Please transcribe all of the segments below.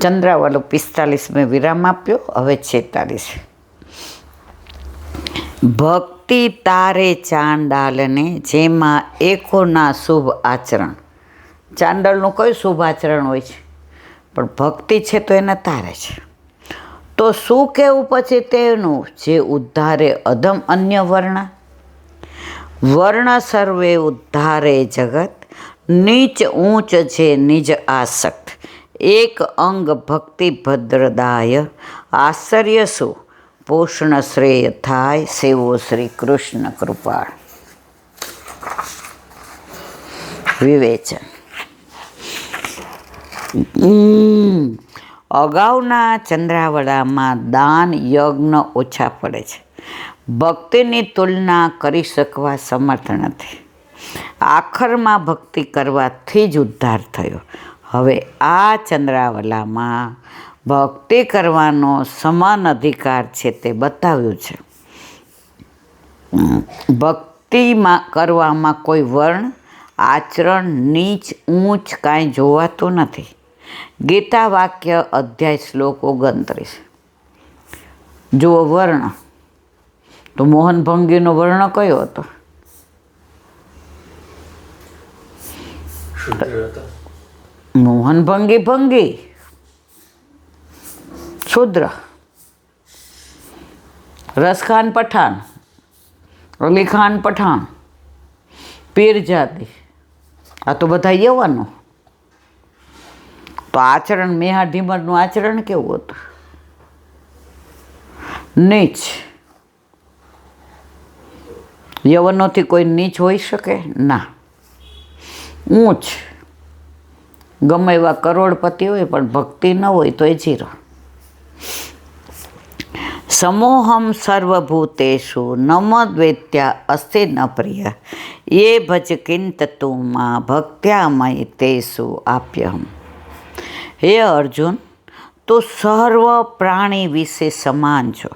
ચંદ્રાવલો 45 મેં વિરામ આપ્યો. હવે 46. ભક્તિ તારે ચાંડાલને જેમાં એકોના શુભ આચરણ. ચાંડાલનું કયું શુભ આચરણ હોય છે? પણ ભક્તિ છે તો એને તારે છે. તો શું કહેવું પછી તેનું? જે ઉદ્ધારે અધમ અન્ય વર્ણ. વર્ણ સર્વે ઉદ્ધારે જગત, નીચ ઊંચ જે નિજ આસક્ત. એક અંગ ભક્તિ ભદ્રદાય, આશ્ચર્ય શું પોષણ શ્રેય થાય, સેવો શ્રી કૃષ્ણ કૃપાળ. વિવેચન. અગાઉના ચંદ્રાવળામાં દાન યજ્ઞ ઓછા પડે છે. ભક્તિની તુલના કરી શકવા સમર્થ નથી. આખરમાં ભક્તિ કરવાથી જ ઉદ્ધાર થયો. હવે આ ચંદ્રાવલામાં ભક્તિ કરવાનો સમાન અધિકાર છે તે બતાવ્યું છે. ભક્તિમાં કરવામાં કોઈ વર્ણ, આચરણ, નીચ ઊંચ કાંઈ જોવાતું નથી. ગીતા વાક્ય અધ્યાય શ્લોક 29. જુઓ વર્ણ તો મોહન ભંગીનો વર્ણ કયો હતો? મોહન ભંગી શુદ્ર. રસખાન પઠાણ, અલી ખાન પઠાણ, પીર જાતિ, આ તો બધા યવાનો. તો આચરણ મેહા ઢીમરનું આચરણ કેવું હતું? નીચ. યવનોથી કોઈ નીચ હોઈ શકે? ના. ઊંચ. ગમે એવા કરોડપતિ હોય પણ ભક્તિ ન હોય તો એ જીરો. સમોહમ સર્વભૂતેષુ નમદ્વૈત્યા અસ્તિ ન પ્રિય, એ ભજ કિંત તુમાં ભક્ત્યામય તેષુ આપ્યહમ. હે અર્જુન, તું સર્વ પ્રાણી વિશે સમાન છો,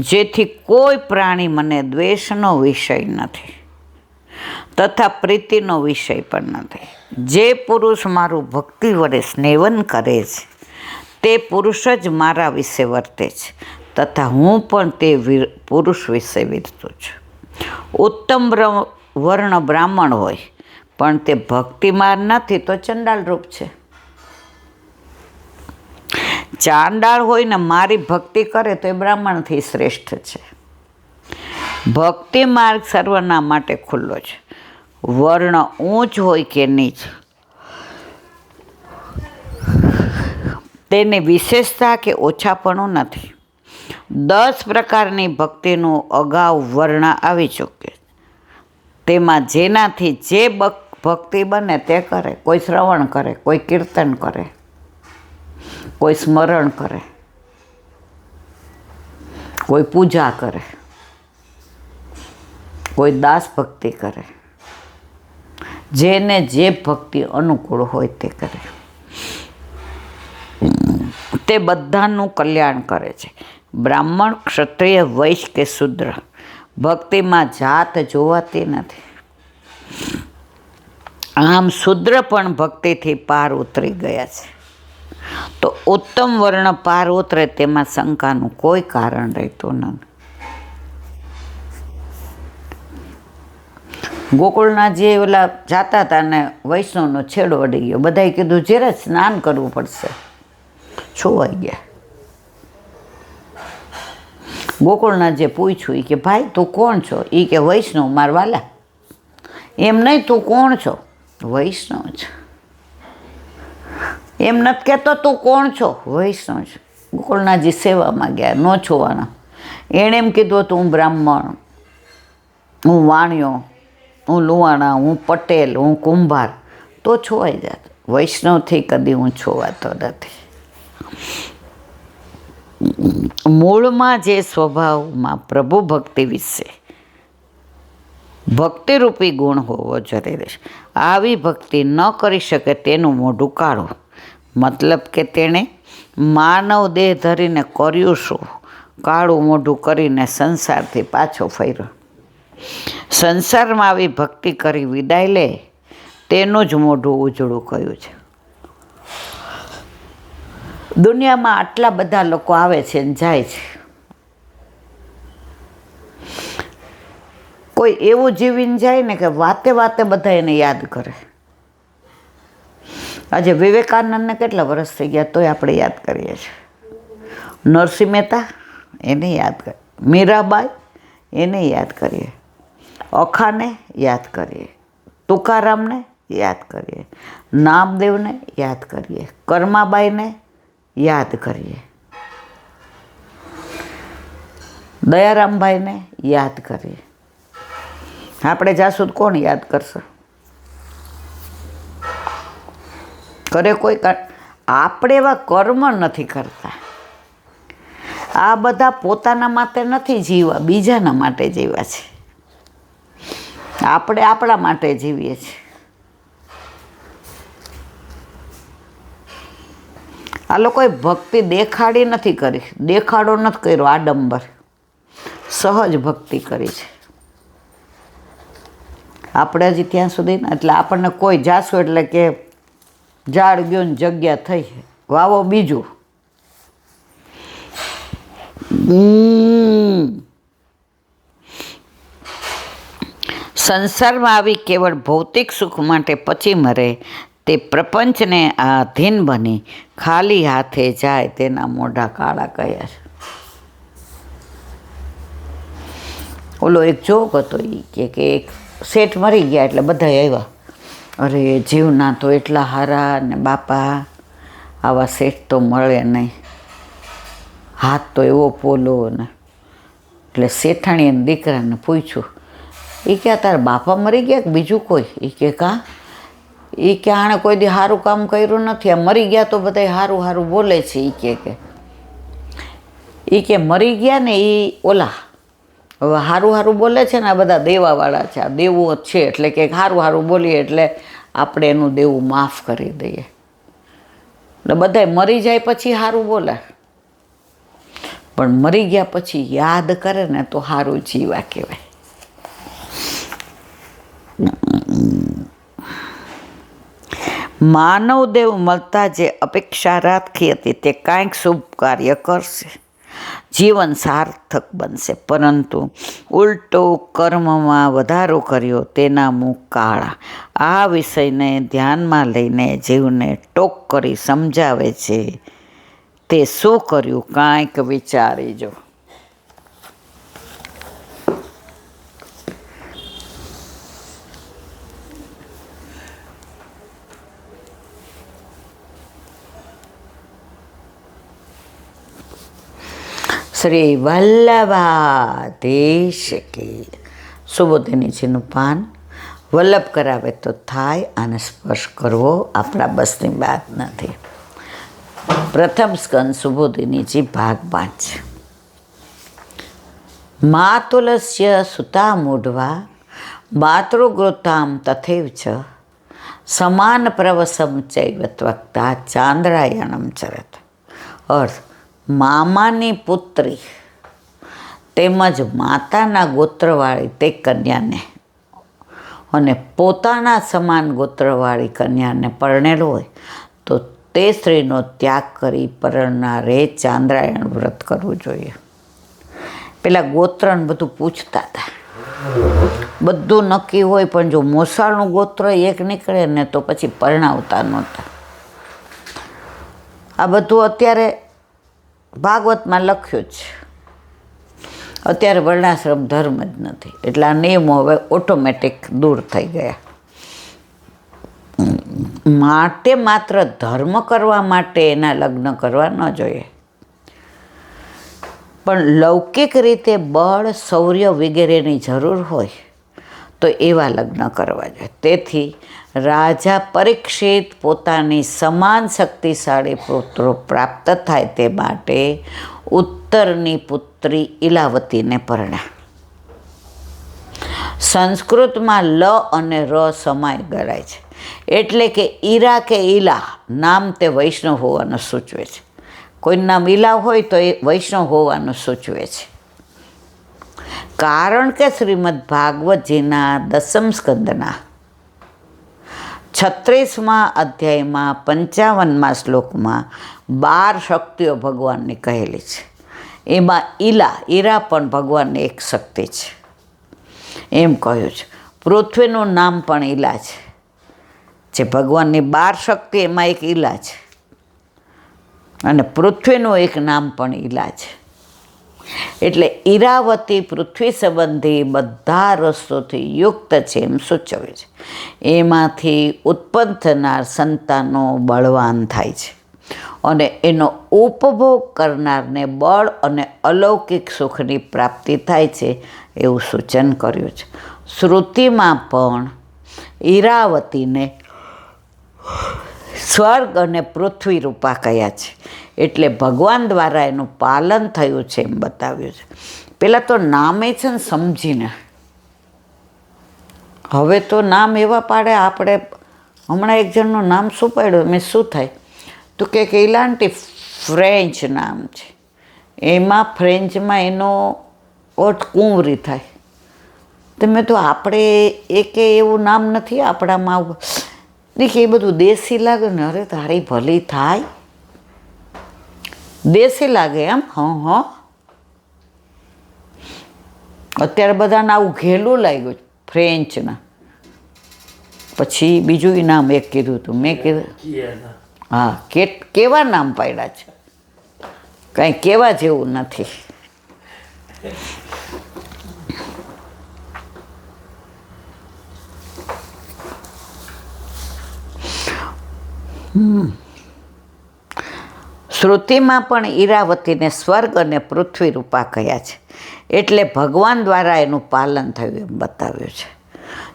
જેથી કોઈ પ્રાણી મને દ્વેષનો વિષય નથી તથા પ્રીતિનો વિષય પણ નથી. જે પુરુષ મારું ભક્તિ વડે સ્નેવન કરે છે તે પુરુષ જ મારા વિશે વર્તે છે તથા હું પણ તે પુરુષ વિશે વર્તું છું. ઉત્તમ વર્ણ બ્રાહ્મણ હોય પણ તે ભક્તિમાન નથી તો ચંડાલ રૂપ છે. ચાંડાળ હોય ને મારી ભક્તિ કરે તો એ બ્રાહ્મણથી શ્રેષ્ઠ છે. ભક્તિ માર્ગ સર્વના માટે ખુલ્લો છે. વર્ણ ઊંચ હોય કે નીચ, તેની વિશેષતા કે ઓછાપણું નથી. 10 પ્રકારની ભક્તિનું અગાઉ વર્ણ આવી ચૂક્યું. તેમાં જેનાથી જે ભક્તિ બને તે કરે. કોઈ શ્રવણ કરે, કોઈ કીર્તન કરે, કોઈ સ્મરણ કરે, કોઈ પૂજા કરે, કોઈ દાસ ભક્તિ કરે. જેને જે ભક્તિ અનુકૂળ હોય તે કરે. તે બધાનું કલ્યાણ કરે છે. બ્રાહ્મણ, ક્ષત્રિય, વૈશ્ય કે શૂદ્ર, ભક્તિમાં જાત જોવાતી નથી. આમ શૂદ્ર પણ ભક્તિથી પાર ઉતરી ગયા છે. તો ઉત્તમ વર્ણ પાર ઉતરે તેમાં શંકાનું કોઈ કારણ રહેતું નથી. ગોકુળનાથજી ઓલા જાતા હતા ને વૈષ્ણવનો છેડો અડી ગયો. બધાએ કીધું જ્યારે સ્નાન કરવું પડશે. છોવાઈ ગયા. ગોકુળનાથજીએ પૂછ્યું, એ કે ભાઈ તું કોણ છો? એ કે વૈષ્ણવ માર વાલા. એમ નહીં, તું કોણ છો? વૈષ્ણવ છો. એમ નથી કહેતો તું કોણ છો? વૈષ્ણવ છો. ગોકુળનાથજી સેવામાં ગયા, ન છોવાના. એણે એમ કીધું હતું હું બ્રાહ્મણ, હું વાણિયો, હું લુવાણા, હું પટેલ, હું કુંભાર, તો છોવાઈ જાત. વૈષ્ણવથી કદી હું છોવાતો નથી. મૂળમાં જે સ્વભાવમાં પ્રભુ ભક્તિ વિશે ભક્તિરૂપી ગુણ હોવો જરૂરી છે. આવી ભક્તિ ન કરી શકે તેનું મોઢું કાળું. મતલબ કે તેણે માનવ દેહ ધરીને કર્યું શું? કાળું મોઢું કરીને સંસારથી પાછો ફર્યો. સંસારમાં આવી ભક્તિ કરી વિદાય લે તેનું જ મોઢું ઉજળું કયું છે. દુનિયામાં આટલા બધા લોકો આવે છે ને જાય છે. કોઈ એવું જીવીને જાય ને કે વાતે વાતે બધા એને યાદ કરે. આજે વિવેકાનંદને કેટલા વર્ષ થઈ ગયા તોય આપણે યાદ કરીએ છીએ. નરસિંહ મહેતા એને યાદ કરીએ, મીરાબાઈ એને યાદ કરીએ, અખાને યાદ કરીએ, તુકારામને યાદ કરીએ, નામદેવને યાદ કરીએ, કર્માબાઈને યાદ કરીએ, દયારામભાઈને યાદ કરીએ. આપણે જાસુદ કોણ યાદ કરશે? કરે કોઈ? આપણે એવા કર્મ નથી કરતા. આ બધા પોતાના માટે નથી જીવવા, બીજાના માટે જીવ્યા છે. આપણે આપણા માટે જીવીએ છીએ. આ લોકોએ ભક્તિ દેખાડી નથી કરી, દેખાડો નથી કર્યો, આડંબર સહજ ભક્તિ કરી છે. આપણે હજી ત્યાં સુધી ને એટલે આપણને કોઈ જાશું એટલે કે ઝાડ ગયો ને જગ્યા થઈ, વાવો બીજું. સંસારમાં આવી કેવળ ભૌતિક સુખ માટે પછી મરે તે પ્રપંચને આધીન બની ખાલી હાથે જાય તેના મોઢા કાળા કયા છે. ઓલો એક જોક હતો એ કે એક શેઠ મરી ગયા એટલે બધા આવ્યા, અરે જીવના તો એટલા હારા ને બાપા, આવા શેઠ તો મળે નહીં, હાથ તો એવો પોલો ને. એટલે શેઠાણી એને દીકરાને પૂછ્યું, એ કે તારા બાપા મરી ગયા કે બીજું કોઈ? એ કે કાં? એ કે આણે કોઈ દી સારું કામ કર્યું નથી, આ મરી ગયા તો બધા સારું સારું બોલે છે. એ કે મરી ગયા ને એ ઓલા હવે સારું સારું બોલે છે ને, આ બધા દેવાવાળા છે, આ દેવું છે એટલે કે સારું સારું બોલીએ એટલે આપણે એનું દેવું માફ કરી દઈએ. એટલે બધા મરી જાય પછી સારું બોલે, પણ મરી ગયા પછી યાદ કરે ને તો સારું જીવા કહેવાય. માનવદેવ મળતા જે અપેક્ષા રાખી હતી તે કાંઈક શુભ કાર્ય કરશે, જીવન સાર્થક બનશે, પરંતુ ઉલટો કર્મમાં વધારો કર્યો તેના મુખ કાળા. આ વિષયને ધ્યાનમાં લઈને જીવને ટોક કરી સમજાવે છે, તે શું કર્યું કાંઈક વિચારીજો. શ્રી વલ્લભાધીશ કી. સુબોધિનીજીનું પાન વલ્લભ કરાવે તો થાય, આને સ્પર્શ કરવો આપણા બસની વાત નથી. પ્રથમ સ્કંદ સુબોધિનીજી ભાગ 5. માતુલસ્ય સુતા મૂઢવા માતૃગૃતામ તથૈવ ચ સમાન પ્રવસમ ચૈવ ત્વક્તા ચાંદ્રાયણમ ચરત. અર્થ, મામાની પુત્રી તેમજ માતાના ગોત્રવાળી તે કન્યાને અને પોતાના સમાન ગોત્રવાળી કન્યાને પરણેલો હોય તો તે સ્ત્રીનો ત્યાગ કરી પરણનારે ચાંદ્રાયણ વ્રત કરવું જોઈએ. પેલા ગોત્રને બધું પૂછતા હતા, બધું નક્કી હોય પણ જો મોસાળનું ગોત્ર એક નીકળે ને તો પછી પરણાવતા નહોતા. આ બધું અત્યારે ભાગવતમાં લખ્યું છે. અત્યારે વર્ણાશ્રમ ધર્મ જ નથી, એટલે આ નિયમો હવે ઓટોમેટિક દૂર થઈ ગયા. માટે માત્ર ધર્મ કરવા માટે એના લગ્ન કરવા ન જોઈએ, પણ લૌકિક રીતે બળ શૌર્ય વગેરેની જરૂર હોય તો એવા લગ્ન કરવા જોઈએ. તેથી રાજા પરીક્ષિત પોતાની સમાન શક્તિશાળી પુત્રો પ્રાપ્ત થાય તે માટે ઉત્તરની પુત્રી ઇલાવતીને પરણ્યા. સંસ્કૃતમાં લ અને ર સમાય ગણાય છે, એટલે કે ઈરા કે ઈલા નામ તે વૈષ્ણવ હોવાનું સૂચવે છે. કોઈનું નામ ઈલા હોય તો એ વૈષ્ણવ હોવાનું સૂચવે છે. કારણ કે શ્રીમદ ભાગવતજીના 10મ સ્કંદના 36મા અધ્યાયમાં 55મા શ્લોકમાં 12 શક્તિઓ ભગવાનની કહેલી છે. એમાં ઈરા પણ ભગવાનની એક શક્તિ છે એમ કહ્યું છે. પૃથ્વીનું નામ પણ ઈલા છે. જે ભગવાનની 12 શક્તિ એમાં એક ઈલા છે અને પૃથ્વીનું એક નામ પણ ઈલા છે. એટલે ઈરાવતી પૃથ્વી સંબંધી બધા રસોથી યુક્ત છે એમ સૂચવે છે. એમાંથી ઉત્પન્ન થનાર સંતાનો બળવાન થાય છે અને એનો ઉપભોગ કરનારને બળ અને અલૌકિક સુખની પ્રાપ્તિ થાય છે એવું સૂચન કર્યું છે. શ્રુતિમાં પણ ઈરાવતીને સ્વર્ગ અને પૃથ્વી રૂપા કયા છે. એટલે ભગવાન દ્વારા એનું પાલન થયું છે એમ બતાવ્યું છે. પહેલાં તો નામે છે ને સમજીને, હવે તો નામ એવા પાડે. આપણે હમણાં એક જણનું નામ શું પાડ્યું, મેં શું થાય તો કે ઇલાન્ટી ફ્રેન્ચ નામ છે. એમાં ફ્રેન્ચમાં એનો અર્થ કુંવરી થાય. તો મેં તો આપણે એક એવું નામ નથી આપણામાં. દેખ એ બધું દેશી લાગે ને. અરે તારી ભલી થાય, દેશી લાગે એમ. હં અત્યારે બધાને આવું ઘેલું લાગ્યું ફ્રેન્ચના. પછી બીજું નામ એક કીધું હતું મેં, કીધું હા કેવા નામ પાડ્યા છે, કાંઈ કહેવા જેવું નથી. શ્રુતિમાં પણ ઈરાવતીને સ્વર્ગ અને પૃથ્વી રૂપા કયા છે. એટલે ભગવાન દ્વારા એનું પાલન થયું એમ બતાવ્યું છે.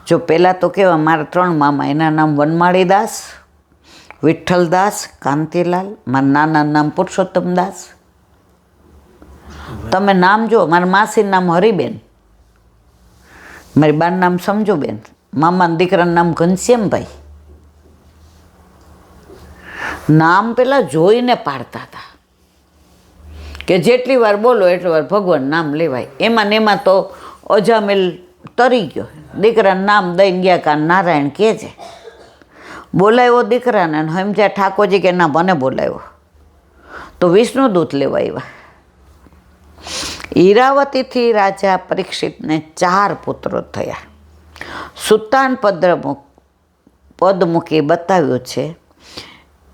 જો પહેલાં તો કેવા મારા 3 મામા, એના નામ વનમાળીદાસ, વિઠ્ઠલદાસ, કાંતિલાલ. મારા નાના નામ પુરુષોત્તમદાસ. તમે નામ જો, મારા માસીનું નામ હરિબેન, મારી બાનું નામ સમજુબેન, મામાના દીકરાનું નામ ઘનશ્યામભાઈ. નામ પેલા જોઈને પાડતા હતા કે જેટલી વાર બોલો એટલી વાર ભગવાન નામ લેવાય. એમાં ને એમાં તો અજામેલ તરી ગયો. દીકરાનું નામ દઈને ગયા કા નારાયણ કહે છે. બોલાવ્યો દીકરાને, સમજ્યા ઠાકોરજી કે ના મને બોલાવ્યો તો વિષ્ણુદૂત લેવા આવ્યા. ઈરાવતીથી રાજા પરીક્ષિતને 4 પુત્રો થયા. સુતાન પદ મૂકી બતાવ્યું છે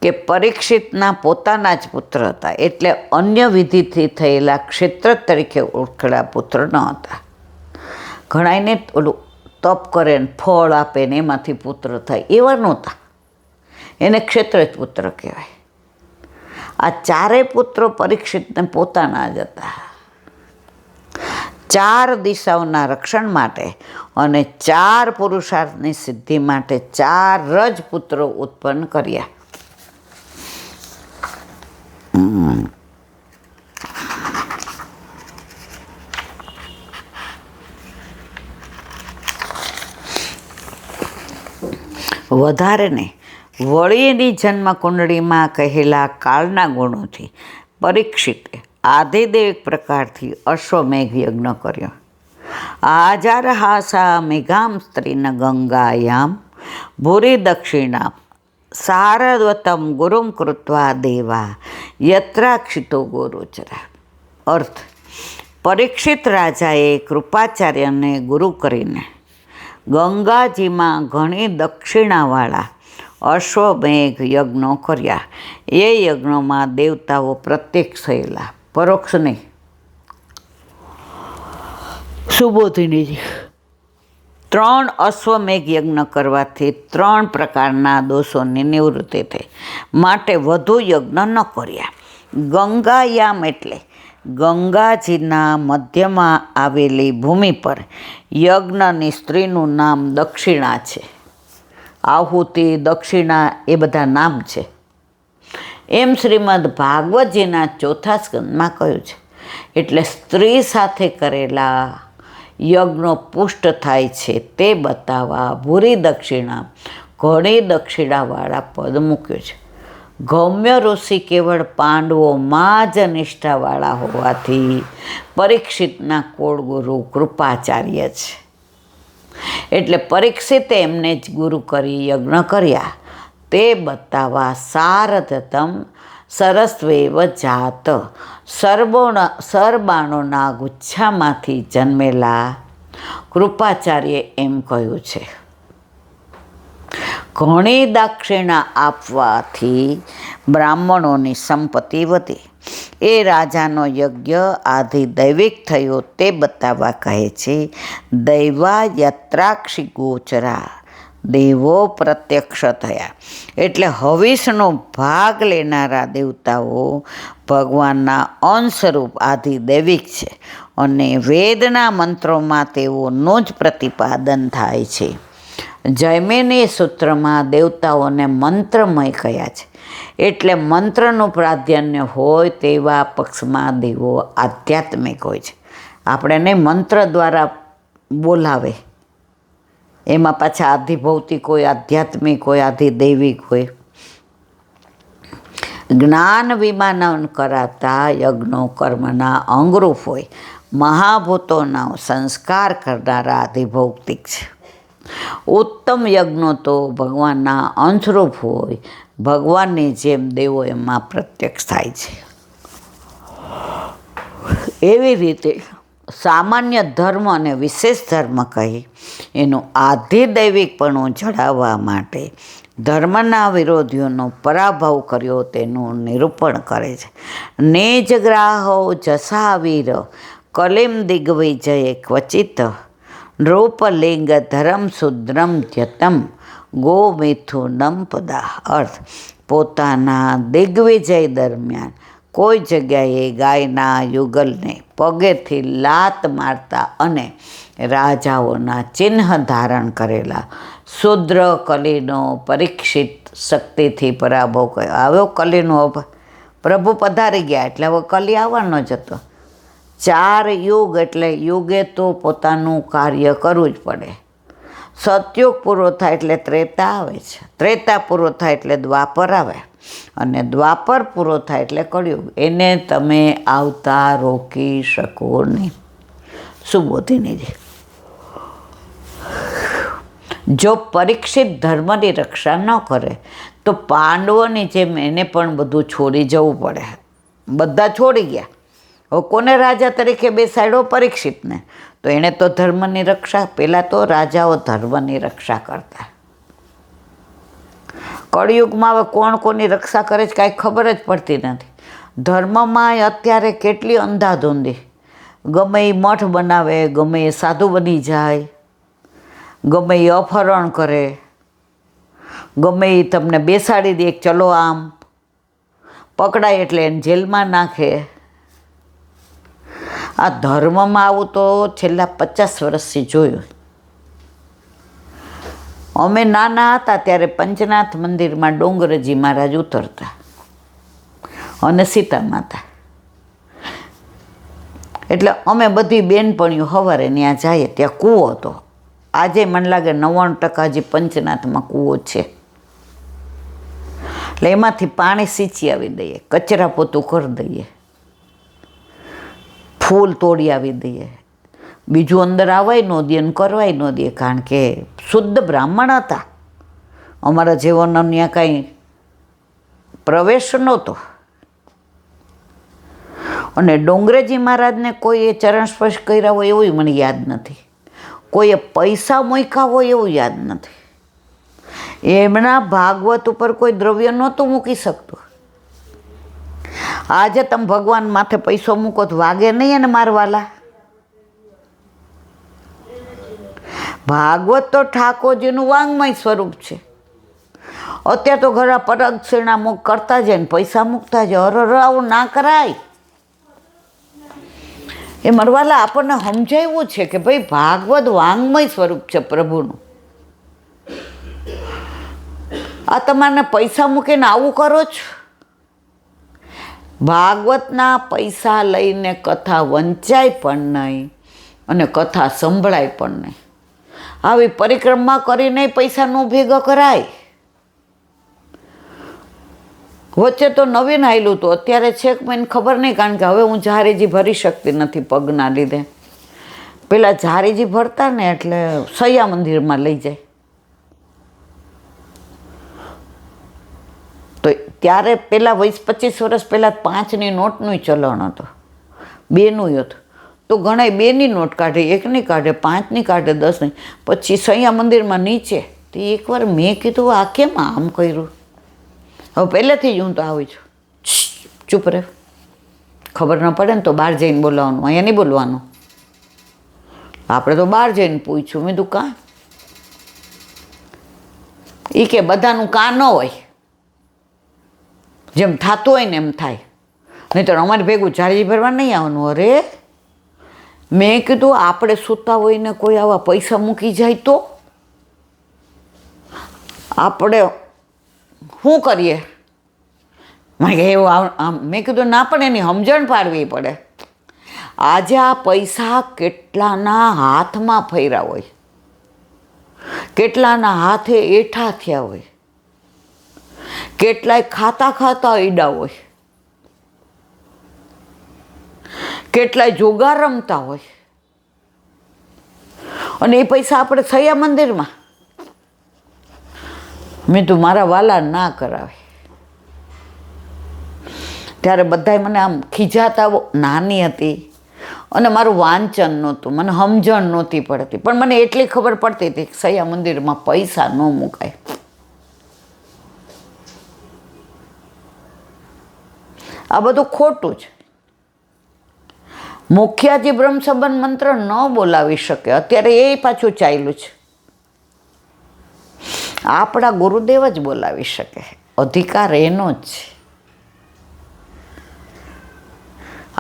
કે પરીક્ષિતના પોતાના જ પુત્ર હતા. એટલે અન્ય વિધિથી થયેલા ક્ષેત્ર તરીકે ઓળખેલા પુત્ર ન હતા. ઘણાને ઓલું તપ કરે ને ફળ આપે ને એમાંથી પુત્ર થાય, એવા નહોતા. એને ક્ષેત્ર જ પુત્ર કહેવાય. આ 4 પુત્રો પરીક્ષિતને પોતાના જ હતા. 4 દિશાઓના રક્ષણ માટે અને 4 પુરુષાર્થની સિદ્ધિ માટે 4 જ પુત્રો ઉત્પન્ન કર્યા. વધારે નહીં, વળીની જન્મ કુંડળીમાં કહેલા કાળના ગુણોથી પરીક્ષિતે આધિદેવિક પ્રકારથી અશ્વમેઘ યજ્ઞ કર્યો. આજારહાસા મેઘામ સ્ત્રીન ગંગાયામ ભૂરી દક્ષિણા સારવતમ ગુરુમ કૃત્વા દેવા યત્રાક્ષિતો ગોરોચરા. અર્થ: પરીક્ષિત રાજાએ કૃપાચાર્યને ગુરુ કરીને ગંગાજીમાં ઘણી દક્ષિણાવાળા અશ્વમેઘ યજ્ઞો કર્યા. એ યજ્ઞોમાં દેવતાઓ પ્રત્યક્ષ થયેલા, પરોક્ષ નહીં. સુબોધિનીજી 3 અશ્વમેઘ યજ્ઞ કરવાથી 3 પ્રકારના દોષોની નિવૃત્તિ થઈ. માટે વધુ યજ્ઞ ન કર્યા. ગંગાયામ એટલે ગંગાજીના મધ્યમાં આવેલી ભૂમિ પર યજ્ઞની સ્ત્રીનું નામ દક્ષિણા છે. આહુતિ, દક્ષિણા એ બધા નામ છે. એમ શ્રીમદ ભાગવતજીના 4થા સ્કંદમાં કહ્યું છે. એટલે સ્ત્રી સાથે કરેલા યજ્ઞો પુષ્ટ થાય છે તે બતાવવા ભૂરી દક્ષિણા, ઘણી દક્ષિણાવાળા પદ મૂક્યું છે. ગૌમ્ય ઋષિ કેવળ પાંડવોમાં જ નિષ્ઠાવાળા હોવાથી પરીક્ષિતના કુળગુરુ કૃપાચાર્ય છે. એટલે પરીક્ષિતે એમને જ ગુરુ કરી યજ્ઞ કર્યા તે બતાવવા સારથતમ સરસ્વેવ જાત સરબાણોના ગુચ્છામાંથી જન્મેલા કૃપાચાર્યે એમ કહ્યું છે. ઘણી દક્ષિણા આપવાથી બ્રાહ્મણોની સંપત્તિ વધી. એ રાજાનો યજ્ઞ આધિદૈવિક થયો તે બતાવવા કહે છે. દૈવા યત્રાક્ષી ગોચરા દેવો પ્રત્યક્ષ થયા. એટલે હવિષનો ભાગ લેનારા દેવતાઓ ભગવાનના અંશરૂપ આધિદૈવિક છે અને વેદના મંત્રોમાં તેઓનું જ પ્રતિપાદન થાય છે. જૈમિની સૂત્રમાં દેવતાઓને મંત્રમય કહ્યા છે. એટલે મંત્રનું પ્રાધાન્ય હોય તેવા પક્ષમાં દેવો આધ્યાત્મિક હોય છે. આપણે નહીં મંત્ર દ્વારા બોલાવે, એમાં પાછા આધિભૌતિક હોય, આધ્યાત્મિક હોય, આધિદૈવિક હોય. જ્ઞાન વિમાનન કરાતા યજ્ઞો કર્મના અંગરૂપ હોય. મહાભૂતોના સંસ્કાર કરનારા આધિભૌતિક છે. ઉત્તમ યજ્ઞો તો ભગવાનના અંશરૂપ હોય. ભગવાનની જેમ દેવો એમાં પ્રત્યક્ષ થાય છે. એવી રીતે સામાન્ય ધર્મ અને વિશેષ ધર્મ કહી એનું આધિદૈવિકપણું જણાવવા માટે ધર્મના વિરોધીઓનો પરાભવ કર્યો તેનું નિરૂપણ કરે છે. નિજગ્રાહો જસાવીર કલિમ દિગ્વિજય ક્વચિત નૃપલિંગ ધરમ શુદ્રમ ધ્યતમ ગોમિથુનમ પદા. અર્થ, પોતાના દિગ્વિજય દરમિયાન કોઈ જગ્યાએ ગાયના યુગલને પગેથી લાત મારતા અને રાજાઓના ચિહ્ન ધારણ કરેલા શુદ્ર કલીનો પરીક્ષિત શક્તિથી પરાભવ કર્યો. આવ્યો કલીનો પ્રભુ પધારી ગયા એટલે હવે કલી આવવાનો જ હતો. 4 યુગ એટલે યુગે તો પોતાનું કાર્ય કરવું જ પડે. સતયુગ પૂરો થાય એટલે ત્રેતા આવે છે. ત્રેતા પૂરો થાય એટલે દ્વાપર આવે અને દ્વાપર પૂરો થાય એટલે કળિયુગ. એને તમે આવતા રોકી શકો નહીં. સુબોધિનીજી, જો પરીક્ષિત ધર્મની રક્ષા ન કરે તો પાંડવોની જેમ એને પણ બધું છોડી જવું પડે. બધા છોડી ગયા. હવે કોને રાજા તરીકે બેસાડ્યો? પરીક્ષિતને. તો એણે તો ધર્મની રક્ષા, પહેલાં તો રાજાઓ ધર્મની રક્ષા કરતા. કળિયુગમાં હવે કોણ કોની રક્ષા કરે છે કાંઈ ખબર જ પડતી નથી. ધર્મમાં અત્યારે કેટલી અંધાધૂંધી. ગમે એ મઠ બનાવે, ગમે એ સાધુ બની જાય, ગમે એ અપહરણ કરે, ગમે એ તમને બેસાડી દે, ચલો આમ, પકડાય એટલે એને જેલમાં નાખે. આ ધર્મમાં આવું તો છેલ્લા 50 વર્ષથી જોયું. અમે નાના હતા ત્યારે પંચનાથ મંદિરમાં ડોંગરજી મહારાજ ઉતરતા અને સીતા માતા. એટલે અમે બધી બેનપણીઓ સવારે ત્યાં જઈએ. ત્યાં કૂવો હતો. આજે મને લાગે 99% હજી પંચનાથમાં કૂવો છે. એટલે એમાંથી પાણી સિંચી આવી દઈએ, કચરા પોતું કરી દઈએ, ફૂલ તોડી આવી દઈએ. બીજું અંદર આવવાય ન દે ને કરવાય ન દે, કારણ કે શુદ્ધ બ્રાહ્મણ હતા. અમારા જેવોનો ત્યાં કાંઈ પ્રવેશ નહોતો. અને ડોંગરેજી મહારાજને કોઈએ ચરણ સ્પર્શ કર્યા હોય એવું મને યાદ નથી. કોઈએ પૈસા મૂક્યા હોય એવું યાદ નથી. એમના ભાગવત ઉપર કોઈ દ્રવ્ય નહોતું મૂકી શકતું. આજે તમે ભગવાન માથે પૈસો મૂકો તો વાગે નહીં એને મારવાલા. ભાગવત તો ઠાકોરજીનું વાંગમય સ્વરૂપ છે. અત્યારે તો ઘણા પ્રદક્ષિણા મુખ કરતા જાય ને પૈસા મૂકતા જાય. અરે આવું ના કરાય. એ મરવાલા આપણને સમજાવ્યું છે કે ભાઈ ભાગવત વાંગમય સ્વરૂપ છે પ્રભુનું. આ તમારે પૈસા મૂકીને આવું કરો છો. ભાગવતના પૈસા લઈને કથા વંચાય પણ નહીં અને કથા સંભળાય પણ નહીં. આવી પરિક્રમા કરીને પૈસાનો ભેગો કરાય. વચ્ચે તો નવીન આવેલું હતું, અત્યારે છેક મને ખબર નહીં, કારણ કે હવે હું જહારીજી ભરી શકતી નથી પગના લીધે. પેલા ઝારીજી ભરતા ને એટલે સૈયા મંદિરમાં લઈ જાય. તો ત્યારે પહેલાં 20-25 વર્ષ પહેલાં 5ની નોટનું ચલણ હતું, 2નું હતું. તો ઘણા 2ની નોટ કાઢે, 1ની કાઢે, 5ની કાઢે, 10ની. પછી સૈયા મંદિરમાં નીચે તો એકવાર મેં કીધું આ કેમ આમ કર્યું. હવે પહેલેથી જ હું તો આવી છું, ચૂપ રહે, ખબર ન પડે ને તો બહાર જઈને બોલાવવાનું, અહીંયા નહીં બોલવાનું. આપણે તો બહાર જઈને પૂછ્યું. મેં તું કાં? એ કે બધાનું કાં ન હોય, જેમ થતું હોય ને એમ થાય, નહીં તો અમારે ભેગું ઝાડી ભરવા નહીં આવવાનું. અરે મેં કીધું આપણે સૂતા હોય ને કોઈ આવા પૈસા મૂકી જાય તો આપણે શું કરીએ? મેં કે એવું મેં કીધું ના, પણ એની સમજણ પાડવી પડે. આજે આ પૈસા કેટલાના હાથમાં ફર્યા હોય, કેટલાના હાથે એઠા થયા હોય, કેટલાય ખાતા ખાતા ઈડા હોય, કેટલાય જોગાર રમતા હોય, અને એ પૈસા આપણે સૈયા મંદિરમાં. મેં તો મારા વાલા ના કરાવે. ત્યારે બધાય મને આમ ખીજાતા. નાની હતી અને મારું વાંચન નહોતું, મને સમજણ નહોતી પડતી, પણ મને એટલી ખબર પડતી હતી કે સૈયા મંદિરમાં પૈસા ન મુકાય. આ બધું ખોટું છે. મુખિયાજી બ્રહ્મ સંબંધ મંત્ર ન બોલાવી શકે, અત્યારે એ પાછું ચાલ્યું છે. આપણા ગુરુદેવ જ બોલાવી શકે, અધિકાર એનો જ છે.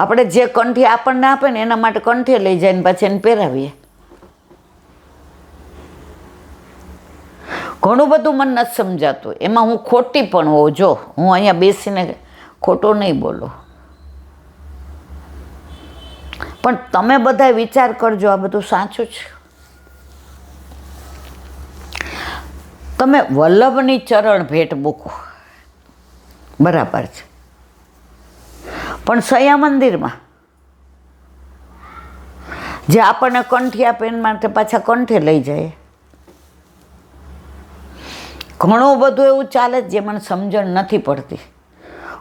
આપણે જે કંઠી આપણને આપે ને એના માટે કંઠે લઈ જાય ને પાછી એને પહેરાવીએ. ઘણું બધું મને નથી સમજાતું, એમાં હું ખોટી પણ હોઉં. જો હું અહીંયા બેસીને ખોટો નહીં બોલું, પણ તમે બધા વિચાર કરજો, આ બધું સાચું છે. તમે વલ્લભની ચરણ ભેટ મૂકો, બરાબર છે, પણ સૈયા મંદિરમાં જે આપણને કંઠી આપે એના માટે પાછા કંઠે લઈ જાય. ઘણું બધું એવું ચાલે જે મને સમજણ નથી પડતી,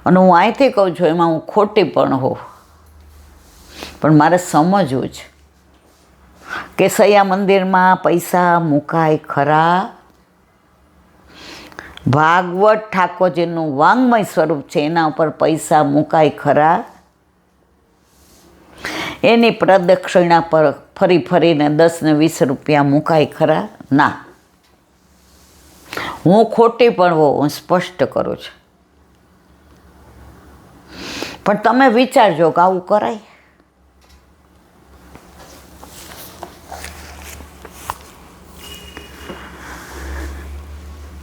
અને હું અહીંથી કહું છું એમાં હું ખોટી પણ હોઉં, પણ મારે સમજવું છે કે સૈયા મંદિરમાં પૈસા મુકાય ખરા? ભાગવત ઠાકોરજીનું વાંગ્મય સ્વરૂપ છે, એના ઉપર પૈસા મુકાય ખરા? એની પ્રદક્ષિણા પર ફરી ફરીને 10 ને 20 રૂપિયા મુકાય ખરા? ના. હું ખોટી પણ હોઉં, હું સ્પષ્ટ કરું છું. પણ તમે વિચારજો કે આવું કરાય?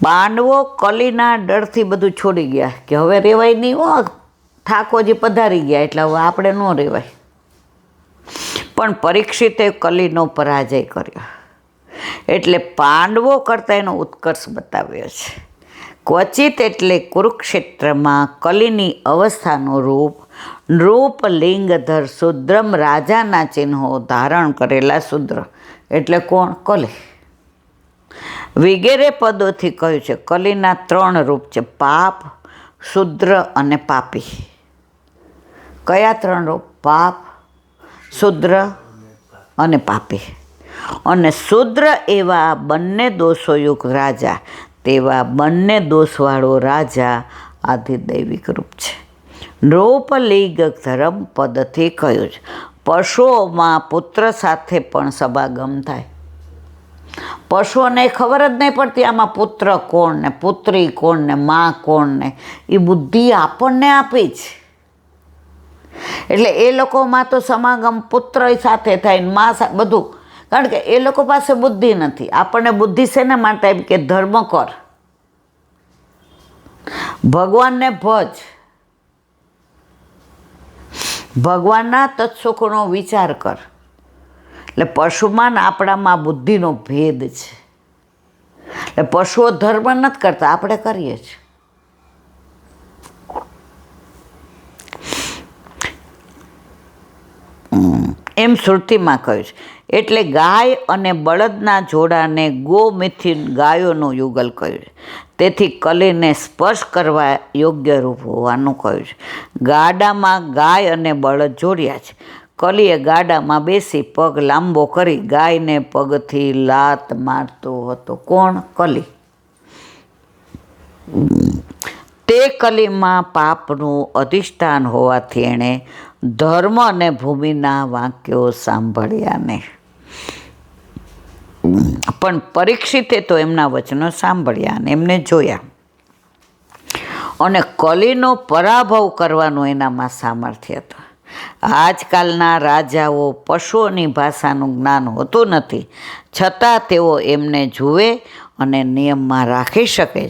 પાંડવો કલીના ડરથી બધું છોડી ગયા કે હવે રેવાય નહીં, હો ઠાકોરજી પધારી ગયા એટલે હવે આપણે ન રેવાય. પણ પરીક્ષિતે કલીનો પરાજય કર્યો, એટલે પાંડવો કરતાં એનો ઉત્કર્ષ બતાવ્યો છે. ક્વચિત એટલે કુરુક્ષેત્રમાં કલીની અવસ્થાનું રૂપ નૃપલિંગધર શુદ્રમ રાજાના ચિહ્નો ધારણ કરેલા શુદ્ર એટલે કોણ? કલી. વગેરે પદોથી કહ્યું છે. કલીના 3 રૂપ છે, પાપ, શુદ્ર અને પાપી. કયા 3 રૂપ? પાપ, શુદ્ર અને પાપી. અને શુદ્ર એવા બંને દોષોયુક્ત રાજા, તેવા બંને દોષવાળો રાજા આધિદૈવિક રૂપ છે. નૃપલિંગ ધર્મ પદથી કહ્યું છે. પશુઓમાં પુત્ર સાથે પણ સભાગમ થાય. પશુઓને ખબર જ નહીં પડતી આમાં પુત્ર કોણ ને પુત્રી કોણ ને માં કોણ ને, એ બુદ્ધિ આપણને આપી છે. એટલે એ લોકોમાં તો સમાગમ પુત્ર સાથે થાય ને માં સાથે બધું, કારણ કે એ લોકો પાસે બુદ્ધિ નથી. આપણને બુદ્ધિ શેના માટે આપી? કે ધર્મ કર, ભગવાનને ભજ, ભગવાનના તત્સુખનો વિચાર કર. એટલે પશુમાં ને આપણામાં બુદ્ધિનો ભેદ છે. એટલે પશુઓ ધર્મ નથી કરતા, આપણે કરીએ છીએ. એમ શ્રુતિમાં કહ્યું છે. એટલે ગાય અને બળદના જોડાને ગોમિથિન ગાયોનું યુગલ કહ્યું છે. તેથી કલીને સ્પર્શ કરવા યોગ્ય રૂપ હોવાનું કહ્યું છે. ગાડામાં ગાય અને બળદ જોડ્યા છે. કલીએ ગાડામાં બેસી પગ લાંબો કરી ગાયને પગથી લાત મારતો હતો. કોણ? કલી. તે કલીમાં પાપનું અધિષ્ઠાન હોવાથી એણે ધર્મ અને ભૂમિના વાક્યો સાંભળ્યા નહીં. પણ પરીક્ષિતે તો એમના વચનો સાંભળ્યા અને એમને જોયા, અને કલીનો પરાભવ કરવાનું એનામાં સામર્થ્ય હતું. આજકાલના રાજાઓ પશુઓની ભાષાનું જ્ઞાન હોતું નથી, છતાં તેઓ એમને જુએ અને નિયમમાં રાખી શકે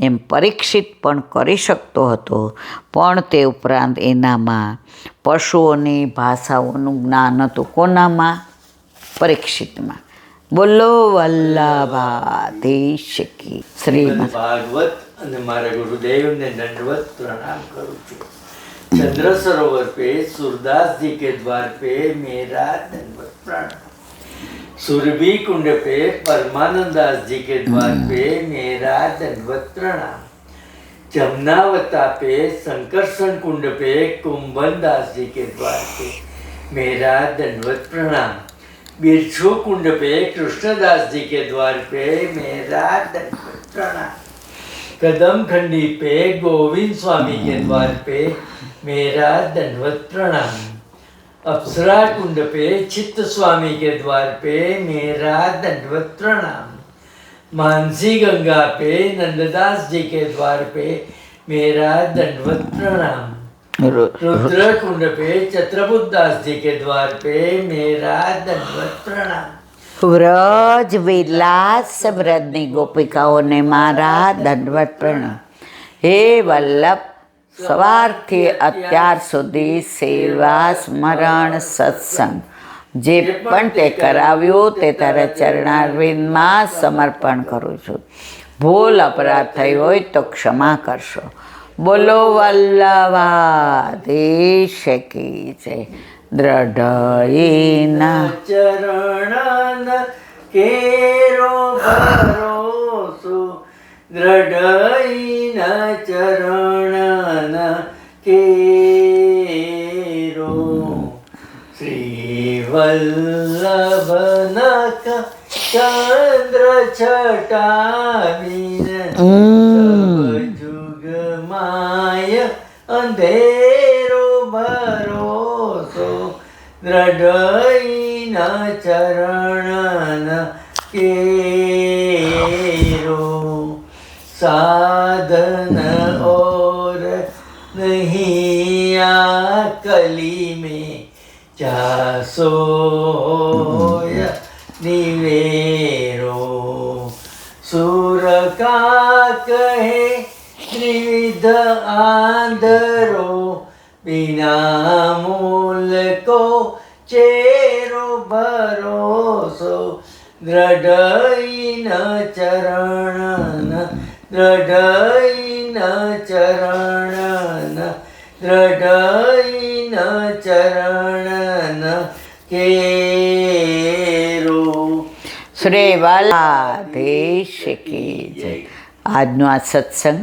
એમ પરીક્ષિત પણ કરી શકતો હતો. પણ તે ઉપરાંત એનામાં પશુઓની ભાષાઓનું જ્ઞાન હતું. કોનામાં? પરીક્ષિતમાં. બોલો વલ્લભાધીશ કી. શ્રીમદ ભાગવત અને મારા ગુરુદેવને દંડવત प्रणाम करूँ છું. चंद्र सरोवर पे सूरदास जी के द्वार पे मेरा दंडवत प्रणाम. सुरभि कुंड पे परमानंद दास जी के द्वार पे मेरा दंडवत प्रणाम. जमुनावता पे संकर्षण कुंड पे कुंभन दास जी के द्वार पे मेरा दंडवत प्रणाम. बिरछू कुंड पे कृष्णदास जी के द्वार पे मेरा दंडवत प्रणाम. कदम खंडी पे गोविंद स्वामी के द्वार पे मेरा दंडवत प्रणाम. अप्सरा कुंड पे चित्त स्वामी के द्वार पे मेरा दंडवत प्रणाम. मानसी गंगा पे नंददास जी के द्वार पे मेरा दंडवत प्रणाम. रुद्र कुंड पे छत्रपुत दास जी के द्वार पे मेरा दंडवत प्रणाम. વ્રજ વિલાસ વ્રજની ગોપિકાઓને મારા દંડવત પ્રણામ. હે વલ્લભ, સવારથી અત્યાર સુધી સેવા સ્મરણ સત્સંગ જે પણ તે કરાવ્યું તે તારા ચરણારવિંદમાં સમર્પણ કરું છું. ભૂલ અપરાધ થઈ હોય તો ક્ષમા કરશો. બોલો વલ્લભાધીશ કી જય. દ્રઢઈના ચરણ કેરો ભરોસો, દ્રઢઈના ચરણ કેરો. શ્રી વલ્લભનક ચંદ્ર છટાવીન જુગમાય અંધેરો ભરોસો, દ્રઢઈના ચરણ કેરો. साधन और नहीं आ कली में जासो निवेरो. सुर का कहे त्रिविध आंधरो, बिना मूल को चेरो भरोસો. દ્રઢઈન ચરણ, દ્રઢઈન ચરણ, દ્રઢઈન ચરણ કેરો. શ્રી વલ્લભાધીશ કી જય. આજનો આ સત્સંગ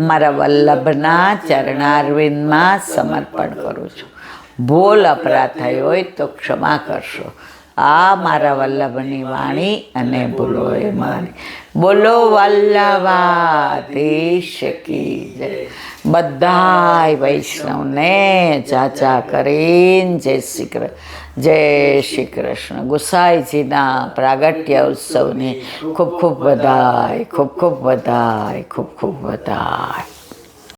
મારા વલ્લભના ચરણારવિંદમાં સમર્પણ કરું છું. ભૂલ અપરાધ થયો હોય તો ક્ષમા કરશો. આ મારા વલ્લભની વાણી અને ભૂલો એ મારી. બોલો વલ્લભાધીશ કી જય. બધાય વૈષ્ણવને ચાચા કરીને જય શ્રી કૃષ્ણ. જય શ્રી કૃષ્ણ. ગુસાઈજીના પ્રાગટ્ય ઉત્સવની ખૂબ ખૂબ વધાય, ખૂબ ખૂબ વધાય, ખૂબ ખૂબ વધાય.